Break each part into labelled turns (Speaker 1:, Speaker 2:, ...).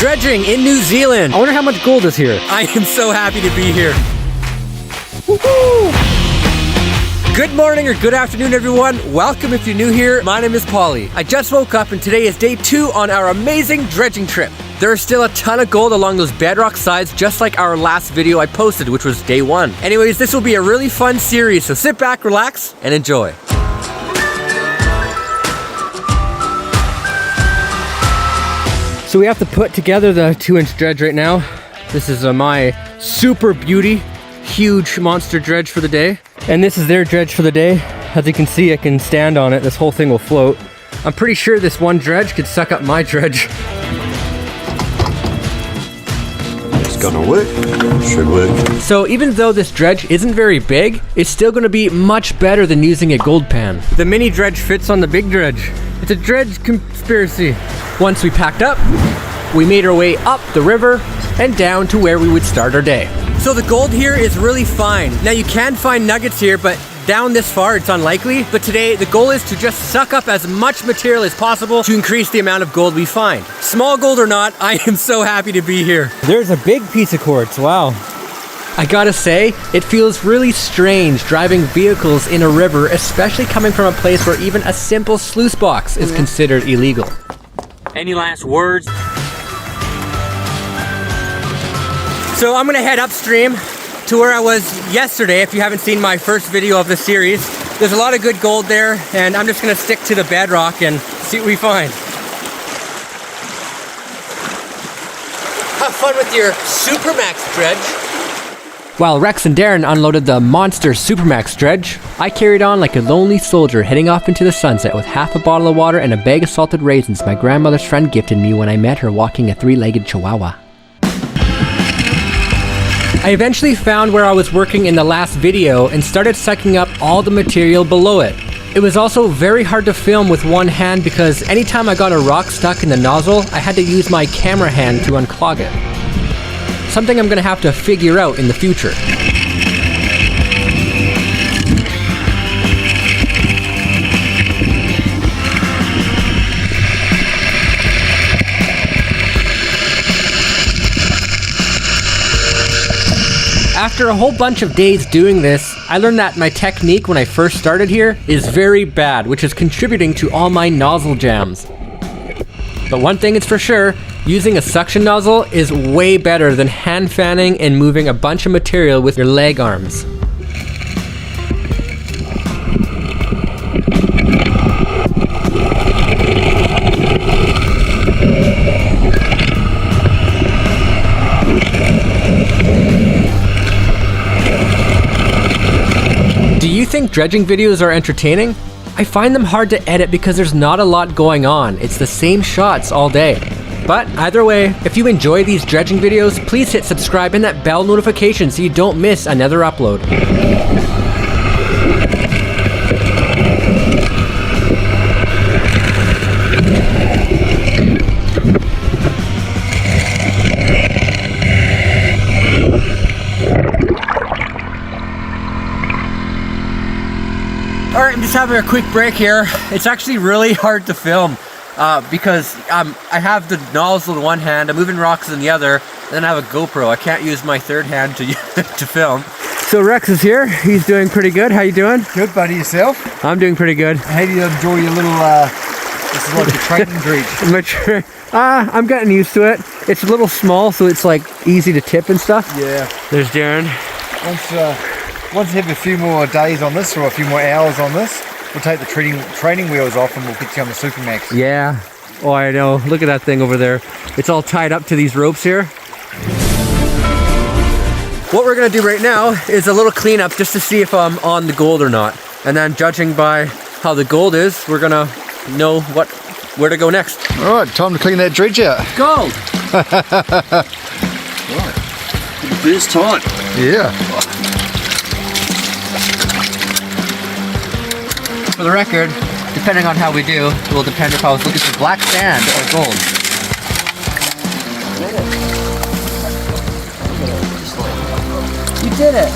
Speaker 1: dredging in New Zealand. I wonder how much gold is here. I am so happy to be here. Woohoo! Good morning or good afternoon, everyone. Welcome if you're new here. My name is Paulie. I just woke up and today is day 2 on our amazing dredging trip. There is still a ton of gold along those bedrock sides, just like our last video I posted, which was day 1. Anyways, this will be a really fun series, so sit back, relax, and enjoy. So we have to put together the 2-inch dredge right now. This is my Super Beauty, huge monster dredge for the day. And this is their dredge for the day. As you can see, I can stand on it. This whole thing will float. I'm pretty sure this one dredge could suck up my dredge.
Speaker 2: It's gonna work. Should work.
Speaker 1: So even though this dredge isn't very big, it's still gonna be much better than using a gold pan. The mini dredge fits on the big dredge. It's a dredge conspiracy. Once we packed up, we made our way up the river and down to where we would start our day. So the gold here is really fine. Now you can find nuggets here, but down this far it's unlikely. But today the goal is to just suck up as much material as possible to increase the amount of gold we find. Small gold or not, I am so happy to be here. There's a big piece of quartz, wow. I gotta say, it feels really strange driving vehicles in a river, especially coming from a place where even a simple sluice box is considered illegal. Any last words? So I'm gonna head upstream to where I was yesterday. If you haven't seen my first video of this series, there's a lot of good gold there, and I'm just gonna stick to the bedrock and see what we find. Have fun with your Supermax dredge. While Rex and Darren unloaded the monster Supermax dredge, I carried on like a lonely soldier heading off into the sunset with half a bottle of water and a bag of salted raisins my grandmother's friend gifted me when I met her walking a 3-legged chihuahua. I eventually found where I was working in the last video and started sucking up all the material below it. It was also very hard to film with one hand because anytime I got a rock stuck in the nozzle, I had to use my camera hand to unclog it. Something I'm gonna have to figure out in the future. After a whole bunch of days doing this, I learned that my technique when I first started here is very bad, which is contributing to all my nozzle jams. But one thing is for sure, using a suction nozzle is way better than hand fanning and moving a bunch of material with your leg arms. Do you think dredging videos are entertaining? I find them hard to edit because there's not a lot going on. It's the same shots all day. But either way, if you enjoy these dredging videos, please hit subscribe and that bell notification so you don't miss another upload. Alright, I'm just having a quick break here. It's actually really hard to film because I have the nozzle in one hand, I'm moving rocks in the other, and then I have a GoPro. I can't use my third hand to film. So Rex is here. He's doing pretty good. How you doing?
Speaker 3: Good, buddy. Yourself?
Speaker 1: I'm doing pretty good.
Speaker 3: How do you enjoy your little, this is like a training dredge?
Speaker 1: Mature. I'm getting used to it. It's a little small, so it's like easy to tip and stuff.
Speaker 3: Yeah.
Speaker 1: There's Darren.
Speaker 3: Once you have a few more days on this or a few more hours on this, we'll take the training wheels off and we'll get you on the Supermax.
Speaker 1: Yeah. Oh, I know. Look at that thing over there. It's all tied up to these ropes here. What we're going to do right now is a little cleanup just to see if I'm on the gold or not. And then judging by how the gold is, we're going to know where to go next.
Speaker 3: All right, time to clean that dredge out.
Speaker 1: Gold!
Speaker 2: Right. For the first time.
Speaker 3: Yeah.
Speaker 1: For the record, depending on how we do, it will depend if I was looking for black sand or gold. You did it!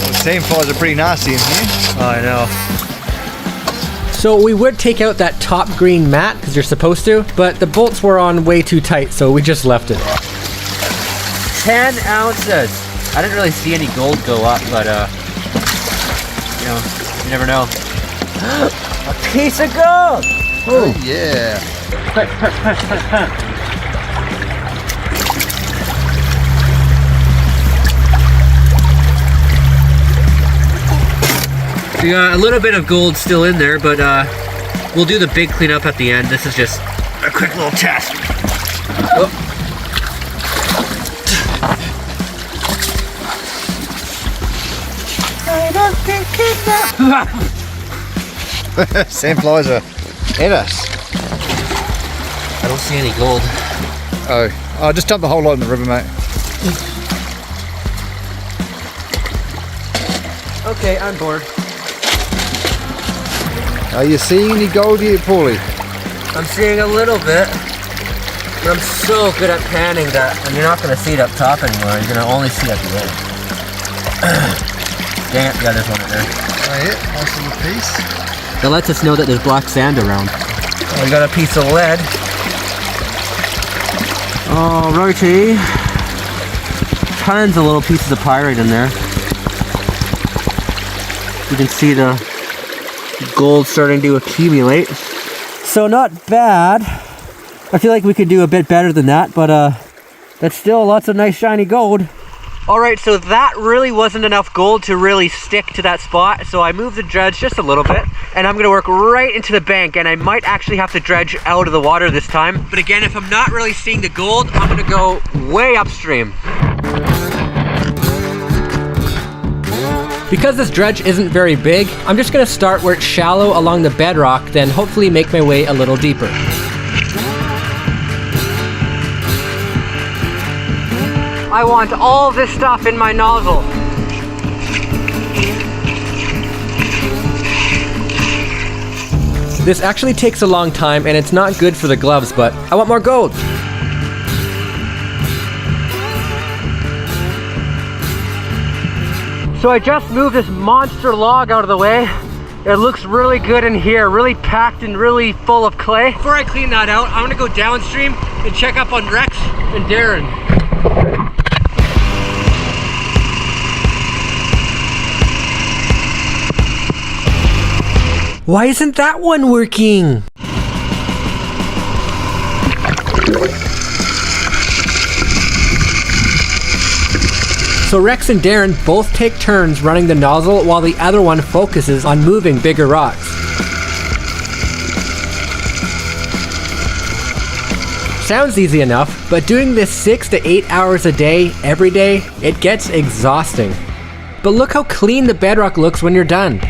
Speaker 3: The sand flies are pretty nasty in here.
Speaker 1: Oh, I know. So we would take out that top green mat, because you're supposed to, but the bolts were on way too tight, so we just left it.
Speaker 4: 10 ounces. I didn't really see any gold go up, but you know, you never know. A piece of gold!
Speaker 3: Oh yeah.
Speaker 4: We got a little bit of gold still in there, but we'll do the big cleanup at the end. This is just a quick little test. Oh.
Speaker 3: Sandflies are at us.
Speaker 4: I don't see any gold.
Speaker 3: Oh, just dump the whole lot in the river, mate.
Speaker 1: Okay, I'm bored.
Speaker 3: Are you seeing any gold yet, Paulie?
Speaker 4: I'm seeing a little bit, but I'm so good at panning that you're not going to see it up top anymore. You're going to only see it at the end. Dang it, yeah, there's one right there.
Speaker 3: Oh yeah, nice little piece.
Speaker 4: That lets us know that there's black sand around. We got a piece of lead. Alrighty. Tons of little pieces of pyrite in there. You can see the gold starting to accumulate. So not bad. I feel like we could do a bit better than that, but that's still lots of nice shiny gold. Alright, so that really wasn't enough gold to really stick to that spot, so I moved the dredge just a little bit, and I'm going to work right into the bank, and I might actually have to dredge out of the water this time. But again, if I'm not really seeing the gold, I'm going to go way upstream.
Speaker 1: Because this dredge isn't very big, I'm just going to start where it's shallow along the bedrock, then hopefully make my way a little deeper.
Speaker 4: I want all this stuff in my nozzle.
Speaker 1: This actually takes a long time and it's not good for the gloves, but I want more gold.
Speaker 4: So I just moved this monster log out of the way. It looks really good in here, really packed and really full of clay. Before I clean that out, I'm gonna go downstream and check up on Rex and Darren.
Speaker 1: Why isn't that one working? So Rex and Darren both take turns running the nozzle while the other one focuses on moving bigger rocks. Sounds easy enough, but doing this 6 to 8 hours a day, every day, it gets exhausting. But look how clean the bedrock looks when you're done.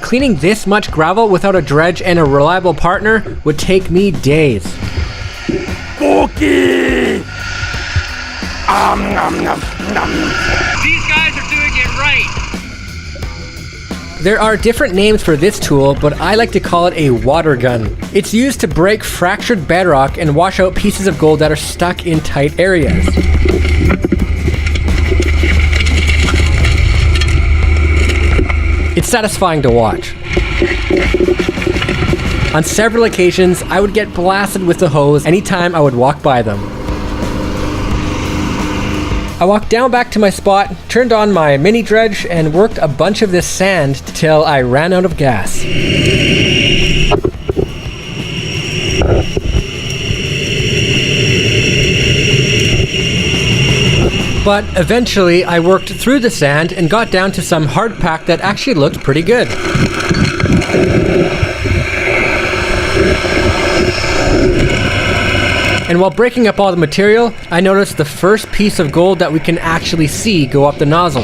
Speaker 1: Cleaning this much gravel without a dredge and a reliable partner would take me days.
Speaker 4: These guys are doing it right.
Speaker 1: There are different names for this tool, but I like to call it a water gun. It's used to break fractured bedrock and wash out pieces of gold that are stuck in tight areas. It's satisfying to watch. On several occasions, I would get blasted with the hose anytime I would walk by them. I walked down back to my spot, turned on my mini dredge, and worked a bunch of this sand till I ran out of gas. But eventually I worked through the sand and got down to some hard pack that actually looked pretty good. And while breaking up all the material, I noticed the first piece of gold that we can actually see go up the nozzle.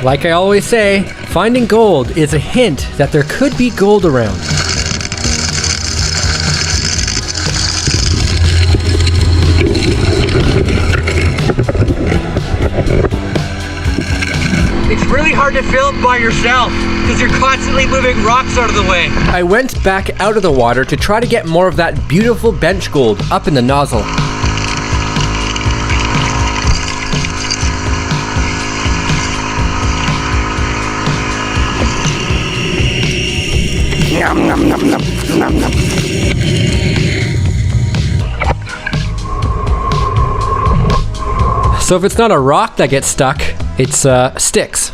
Speaker 1: Like I always say, finding gold is a hint that there could be gold around.
Speaker 4: It's really hard to film by yourself because you're constantly moving rocks out of the way.
Speaker 1: I went back out of the water to try to get more of that beautiful bench gold up in the nozzle.
Speaker 2: Yum, nom, nom, nom, nom, nom.
Speaker 1: So if it's not a rock that gets stuck, it's sticks.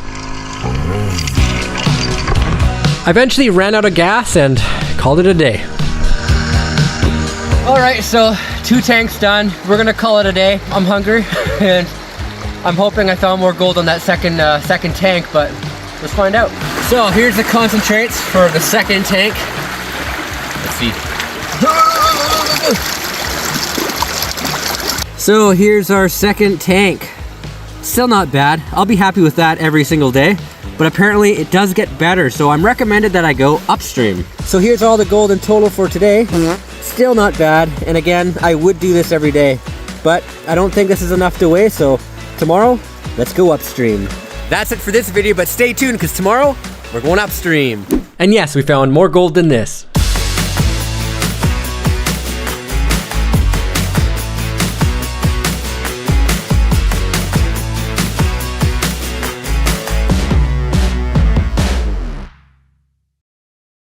Speaker 1: I eventually ran out of gas and called it a day. All right, so 2 tanks done. We're gonna call it a day. I'm hungry and I'm hoping I found more gold on that second tank, but let's find out. So here's the concentrates for the second tank. Let's see.
Speaker 4: So here's our second tank. Still not bad. I'll be happy with that every single day, but apparently it does get better, so I'm recommended that I go upstream. So here's all the gold in total for today. Still not bad, and again, I would do this every day, but I don't think this is enough to weigh, so tomorrow, let's go upstream. That's it for this video, but stay tuned, because tomorrow, we're going upstream.
Speaker 1: And yes, we found more gold than this.